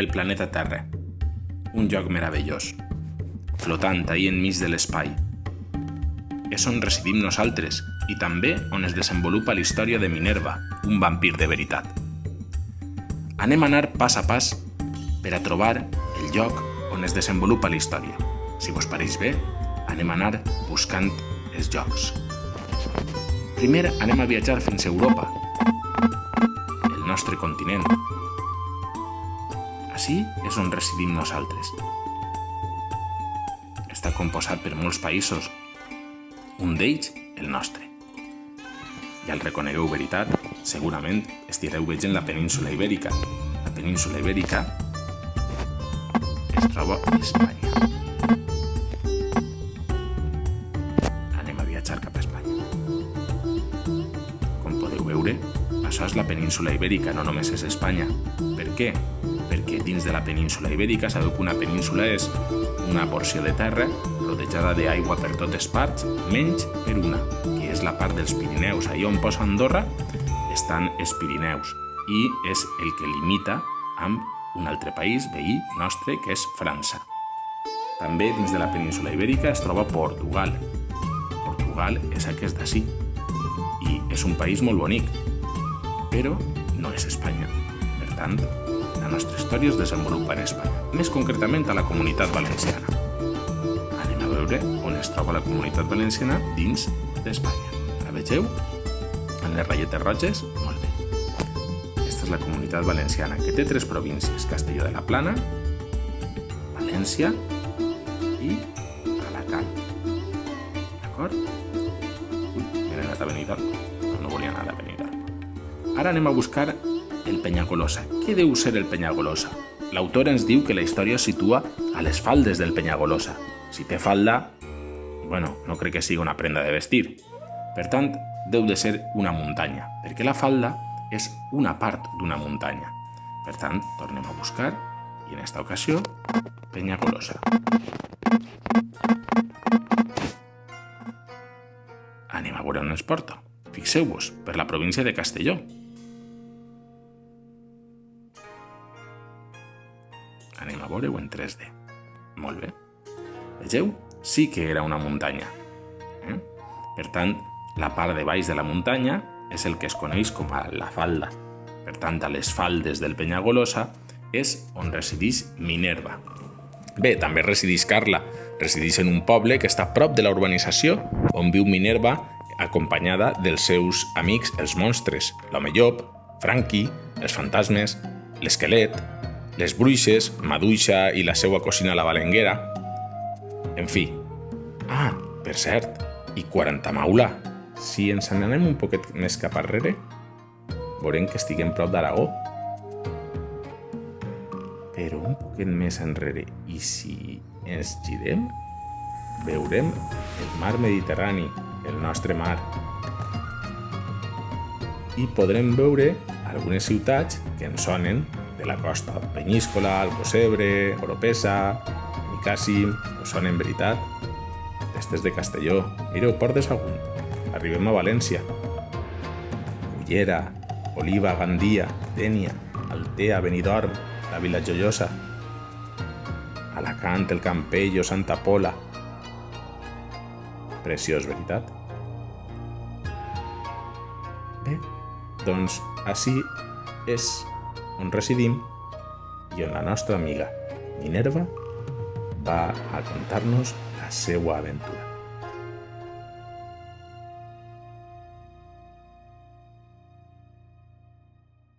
el planeta Terra. Un lloc meravellós, flotant ahí enmig de l'espai. És on residim nosaltres i també on es desenvolupa la història de Minerva, un vampir de veritat. Anem a anar pas a pas per a trobar el lloc on es desenvolupa la història. Si vos pareix bé, anem a anar buscant els llocs. Primer anem a viatjar fins a Europa, el nostre continent. Ací és on residim nosaltres. Està composat per molts països, un d'ells el nostre. Ja el reconegueu veritat, segurament estireu veient la península Ibèrica. La península Ibèrica es troba a Espanya. Anem a viatjar cap a Espanya. Com podeu veure, això és la península Ibèrica, no només és Espanya. Per què? Perquè dins de la península Ibèrica sabeu que una península és una porció de terra rodejada d'aigua per totes parts, menys per una, que és la part dels Pirineus. Allà on posa Andorra estan els Pirineus i és el que limita amb un altre país veí nostre, que és França. També dins de la península Ibèrica es troba Portugal. Portugal és aquest d'ací i és un país molt bonic, però no és Espanya. Per tant, la nostra història es desenvolupa en Espanya, més concretament a la Comunitat Valenciana. Anem a veure on es troba la Comunitat Valenciana dins d'Espanya. La vegeu? En les ratlletes roges? Molt bé. Aquesta és la Comunitat Valenciana, que té 3 províncies: Castelló de la Plana, València i Alacant. D'acord? Ui, m'he anat a Benidorm. No volia anar a Benidorm. Ara anem a buscar el Penyagolosa. Què deu ser el Penyagolosa? L'autor ens diu que la història es situa a les faldes del Penyagolosa. Si té falda, no crec que sigui una prenda de vestir. Per tant, deu de ser una muntanya, perquè la falda és una part d'una muntanya. Per tant, tornem a buscar, i en esta ocasió, Penyagolosa. Anem a veure on ens porta. Fixeu-vos, per la província de Castelló. Anem a veure-ho en 3D. Molt bé. Vegeu? Sí que era una muntanya. Per tant, la part de baix de la muntanya és el que es coneix com a la falda. Per tant, a les faldes del Penyagolosa és on resideix Minerva. Bé, també resideix Carla. Resideix en un poble que està a prop de la urbanització on viu Minerva, acompanyada dels seus amics, els monstres, l'home llop, Franqui, els fantasmes, l'esquelet, les bruixes, Maduixa i la seva cosina la Balenguera. En fi. Ah, per cert, i Quarantamaula. Si ens n'anem un poquet més cap arrere, veurem que estiguem prop d'Aragó. Però un poquet més enrere, i si ens girem, veurem el mar Mediterrani, el nostre mar. I podrem veure algunes ciutats que ens sonen de la costa: Penyíscola, Alcocebre, Oropesa, Benicàssim. Us sonen, veritat? Aquestes de Castelló. Mireu, Port de Sagunt. Arribem a València. Cullera, Oliva, Gandia, Dénia, Altea, Benidorm, la Vila Joiosa, Alacant, el Campello, Santa Pola. Preciós, veritat? Bé, doncs ací és on residim i on la nostra amiga Minerva va a contar-nos la seva aventura.